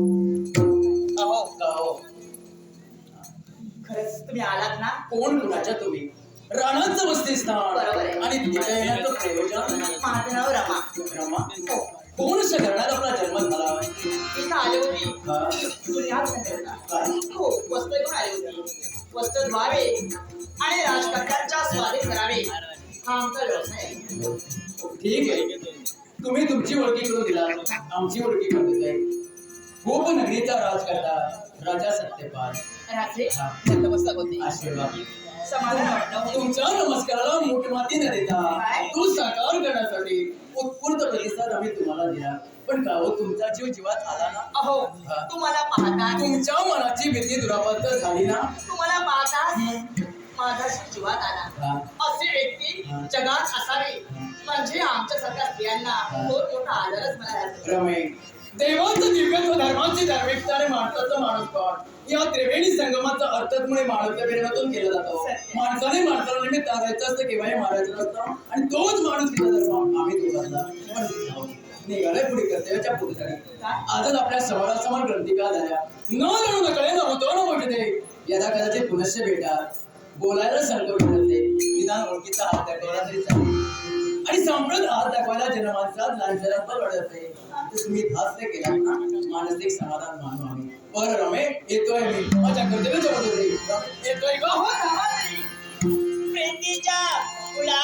अहो गाओ खरंच तुम्ही आलात ना? कोण कुणाच्या तुम्ही रानाचं बसतेस ना बरोबर आहे. आणि तुझ्या येण्याचं प्रयोजन माझं नाव रमा. रमा कोण अशा घरात आपला जन्म झाला इथं आले होते हा? गुजरात नगरला. काय? हो वस्त्र घेऊन आले होते. वस्त्र धुवावे आणि राजकन्यांच्या स्वाधीन करावे हा आमचा व्यवसाय आहे. ठीक आहे तुम्ही तुमची ओळखी करून दिला आमची ओळखी करून देताय गोप नगरीचा राज करता राजा सत्यपाल राजे हा. नतमस्तक होते. आशीर्वाद समाधान वाटलं. तुमच्या नमस्काराला मोठमाती न देता काय? तो साकार करण्यासाठी उत्स्फूर्त प्रतिसाद आम्ही तुम्हाला दिला पण का हो तुमचा जीव जीवात आला ना अहो हा. तुम्हाला पाहता तुमच्या मनाची भीती दुरापत्त झाली ना तुम्हाला पाहता माझाशी जीवात आला. हा. अशी व्यक्ती हा. जगात असावी म्हणजे आमच्यासारख्या स्त्रियांना खूप मोठा आदरच मिळाला. रमे देवाचं दिव्यत्व धर्माची धार्मिकता आणि माणसाचं माणूसपण या त्रिवेणी संगमाचा अर्थत्मुळे मानवत्व प्रेरणातून केला जातो. माणसाने माणसाला निमित्त तारायचं असतं केव्हाही मारायचं नसतं आणि तोच माणूस केला धर्म आम्ही दोघांना निघाले पुढे कर्तव्याच्या पुढे आजच आपल्या समोरासमोर ग्रंथिका झाल्या न जाणू नकळे न होतो न मोठे यदा कदाचित पुनश्च भेटा बोलायला संकोच नसते निदान ओळखीचा हात दाखवला तरी चालेल आणि संप्रत हात दाखवायला जनमानसात लांछनात्मक वाटत असते तुम्ही हास्य केला ना मानसिक समाधान मानू आम्ही बरं रमे येतोय मी माझ्या कर्तव्याच्या बरोबर येतोय ग अहो रमाबाई, प्रीतीच्या फुला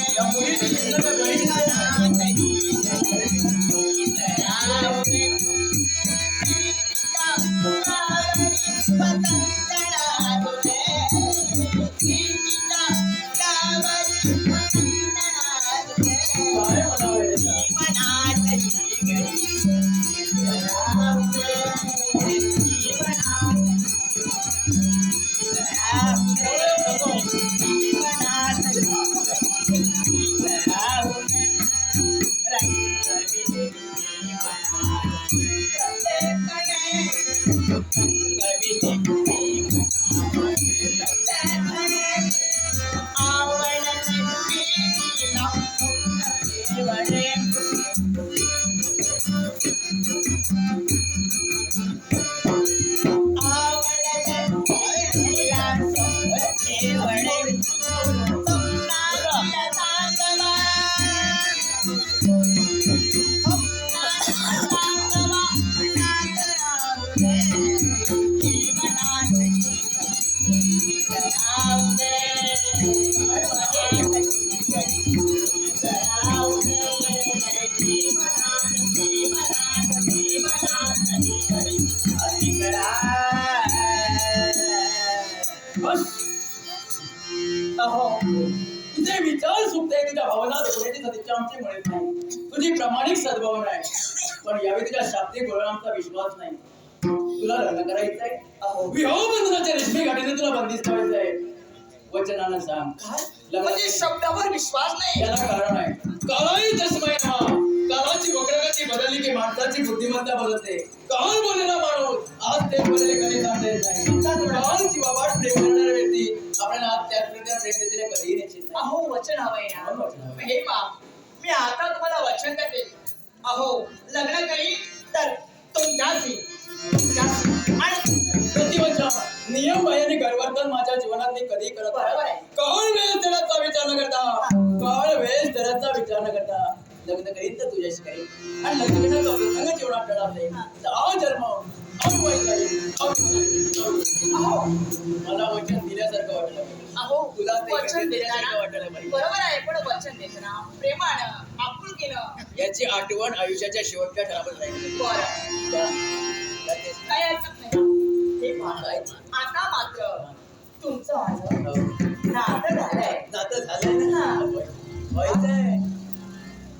या मुलीची चिंता घरी काय म्हणावे अहो तुझे विचार सुटते तुझ्या भावना देखण्याची सदिच्छा आमची मिळत नाही तुझी प्रामाणिक सद्भावना आहे पण यावेळी तुझ्या शाब्दिक गोळा आमचा विश्वास नाही तुला लग्न करायचंय विवाह बंधनाच्या रेशमी गाठीने तुला बंदिस्त व्हायचंय वचनानं सांग काय म्हणजे शब्दावर विश्वास नाही. याला कारण आहे काळाही तस्मय नमः काळाची वक्रगती बदलली की माणसाची बुद्धिमत्ता बदलते काळ बोललेला माणूस आज ते बोलले कधी सांगता येत नाही काळ जीवावाट प्रेम करणारी व्यक्ती आपल्याला आज त्याच प्रेम देते कधीही निश्चित नाही अहो वचन हवंय ना. वचन हवंय. हे पहा मी आता तुम्हाला वचन देते अहो लग्न करी तर तुमच्याशी आणि प्रतिवचन नियम बाह्याने गैरवर्तन माझ्या जीवनात मी कधी करत बरोबर नाही आहे. काळ वेळ त्याचा विचार न करता काळ वेळ त्याचा विचार न करता लग्न करीन तर तुझ्याशी करीन आणि लग्न करण्याचा प्रसंग जीवनात टळत नाही तर आ जन्म अवैध राहील. अहो मला वचन दिल्यासारखं वाटलं अहो तुला ते वचन दिल्यासारखं वाटलं देताना पाहिजे. बरोबर आहे पण वचन देताना प्रेमानं आपुलकीनं याची आठवण आयुष्याच्या शेवटच्या क्षणावर राहील बरं काही हरकत नाही. हे पहा आता मात्र तुमचं माझं नातं झालंय. नातं झालंय ना. व्हायचंय.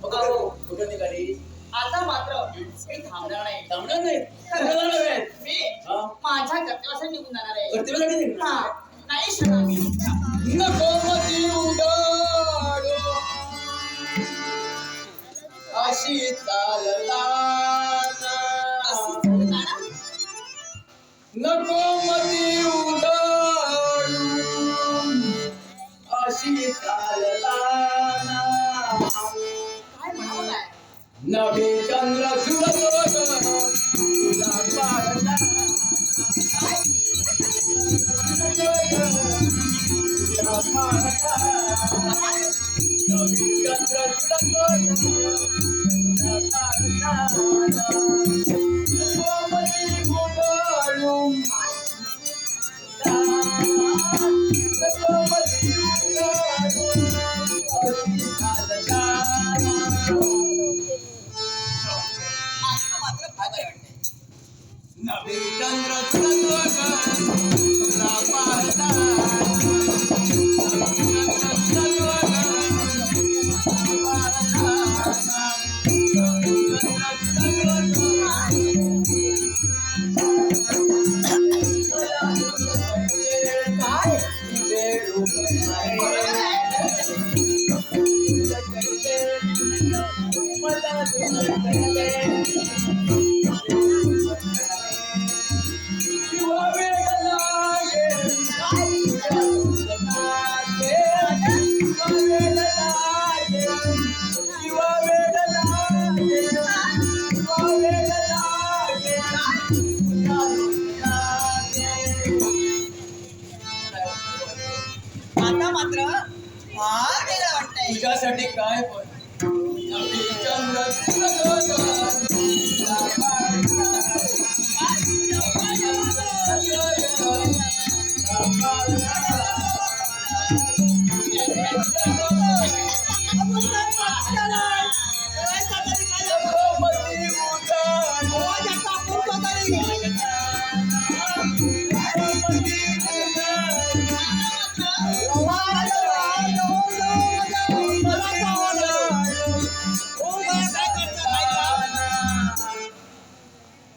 अहो. कुठं निघाली? आता मात्र मी थांबणार नाही. थांबणार नाही. कुठं जाणार आहे? मी हा? माझ्या कर्तव्यासाठी निघून जाणार आहे. कर्तव्यासाठी निघणार? हा, नाही शरणार्थी. नको मती उडाडू अशी चालला नको मती उडाडू अशी चालला काय म्हणावं काय? नवे चंद्र झुलतो तुला पाहता आता मात्र फार बरं वाटतंय. नवे चंद्र तुला पाहता आता मात्र फार वेगळं वाटतंय. तुझ्यासाठी काय पण नवे चंद्र तुला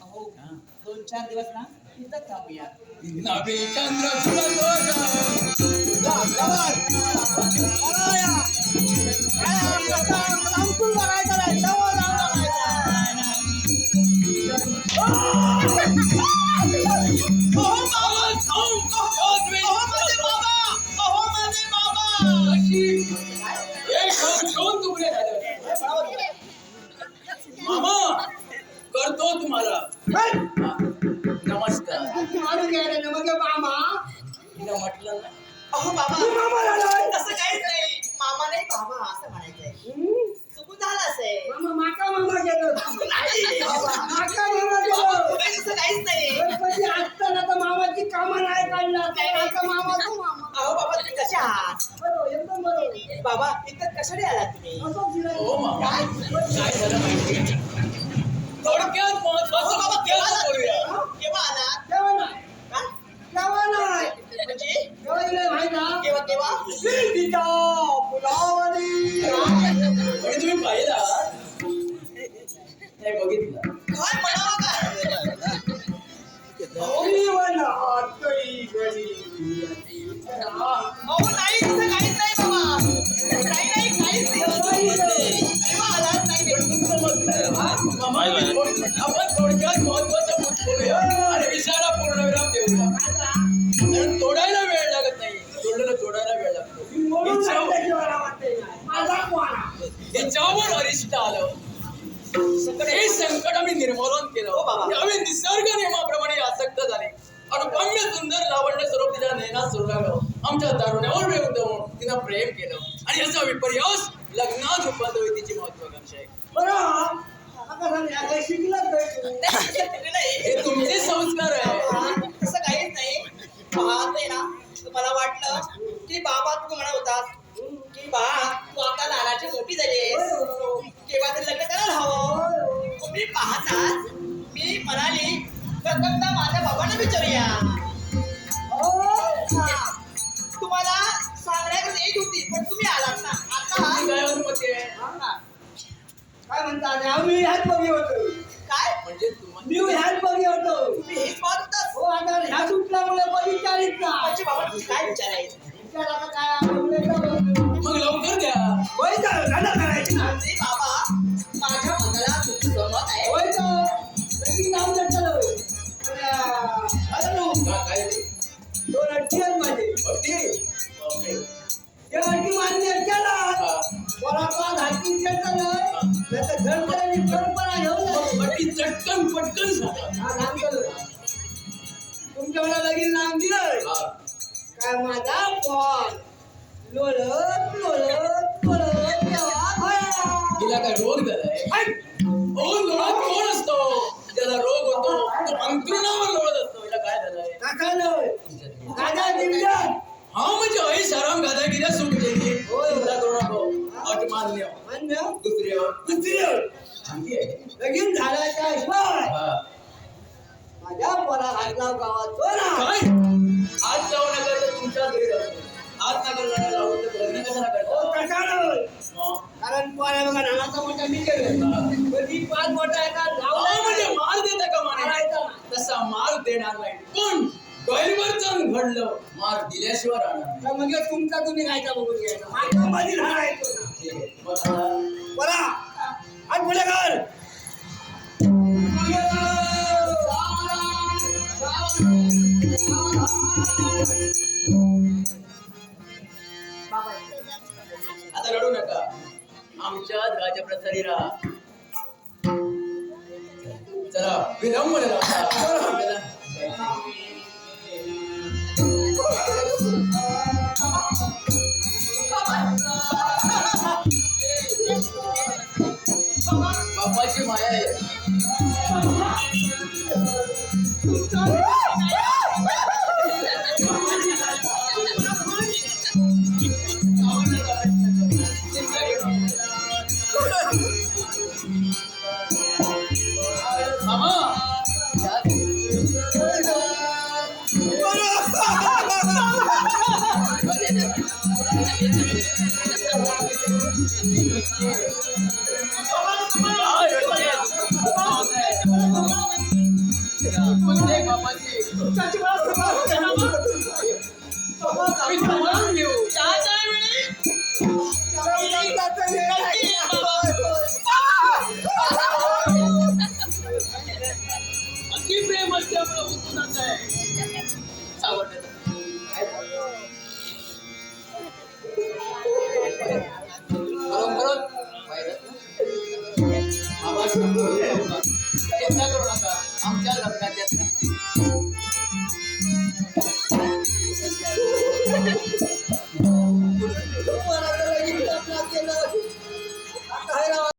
अहो, 2-4 दिवस ना इथं थांबूया. नवे चंद्र मामा करतो तुम्हाला नमस्कार. तिला म्हटलं ना अहो बाबा, असं काहीच नाही. मामा नाही बाबा असं म्हणायचंय. चुकून झालं असेल. नाही. बाबा, असं काहीच नाही. अहो बाबा, तुम्ही कसे आहात? बाबा, इथं कशाने आलात तुम्ही? हो मामा काय झालं माहिती थोडक्यात महत्वाचं बाबा केव्हा बोलूया. केव्हा आलात? हा? म्हणजे केव्हा केव्हा? म्हणजे तुम्ही पाहिला नाही बघितलं काय म्हणावं काय? अहो नाही, तसं काहीच नाही बाबा. काहीच नाही. केव्हा आलात? नाही. मामा आपण थोडक्यात महत्वाचं बोलूया आणि विषयाला पूर्णविराम देऊया कारण तोडायला वेळ लागत नाही तोडायला वेळ लागतो त्याच्यावर अरिष्ट आलं हे संकट आम्ही निर्मूलन केलं त्यावेळी निसर्ग नियमाप्रमाणे आसक्त झाले अनुपम्य सुंदर लावण्य स्वरूप तिच्या नयनात सुरलागलं आमच्या दारुण्यावर वेळ देऊन तिनं प्रेम केलं आणि याचा विपर्यास लग्नात रूपांतर होईल तिची महत्वाकांक्षा आहे हे तुमचे संस्कार आहे तसं काहीच नाही. पाहते ना, तुम्हाला वाटलं की बाबा तू म्हणत होतास की बा तू आता लहानाची मोठी झालीस, केव्हा तरी लग्न करायला हवं. तुम्ही पाहताच मी म्हणाली प्रथमतः माझ्या बाबांना विचारूया. तुम्हाला काय म्हणतात आम्ही ह्याच बघी होतो काय म्हणजे तुम्हाला मी ह्याच बघी होतो तुम्ही हेच पाहत होतास हो आता ह्या सुटल्यामुळे बघी चालीत ना म्हणजे बाबा तुझं काय विचारायचं विचार आता काय आपण करायचं? मग लवकर द्या होय तर धंदा करायची ना म्हणजे बाबा माझ्या मनाला तुमचं सहमत आहे होय तर लगीन लावून देतो होय. आता नो, काय ते? दोन अडची आहेत माझे अगदी? बापरे. त्या अडची मान्य केला हा. वडापाव हाती केलं नाही तर घरच्यानी परंपरा घेऊन जाते. पण ती चटकन पटकन सांगा हा, नाम केलं. तुमच्या मला लगीन नाम दिलं हा. काय माझा पॉल लोळत लोळत लोळत तेव्हा भया. तिला काय रोग झालाय हट! ओ लोळत कोण असतो ज्याला रोग होतो तो अंथरुणावर लोळत असतो हिला काय झालंय नका लोळ. दादा दिवजात. हा म्हणजे ऐ साराम गादा गिरा सुख देते होय. चिंता करू नको अट मान्य मान्य? दुसरीवर दुसरीवर. चांगली आहे लगीन झाल्याच्या शिवाय हा. माझ्या पोरा घातला गावात तो ना काय आज जाऊ नका तर तुमच्या घरी जाऊ आज नका लग्न लावू तर लग्न कशाला हो, करता तसा लोळ. मग? कारण पोरा बघा नानाचा मोठा मी केलं कधी पाच मोठा आहे का अहो, म्हणजे लावला मार देता का माने मारायचा. तसा मार देणार नाही पण गैरवर्तन घडलं मार दिल्याशिवाय राहणार नाही. तर मग तुमचा तुम्ही खायचा बघून घ्यायचा माझ्या मध्ये राहायचो ना ठीक आहे मग आता बोला आज पुढे कर आता रडू नका आमच्यात राजप्रसारी राहा चला विलंब आपल्याला बापाची माया आहे मामा अति प्रेम असल्यामुळे उतूनच आहे सावरण्याचं. खरोखरच चिंता करू नका आमच्या लग्नात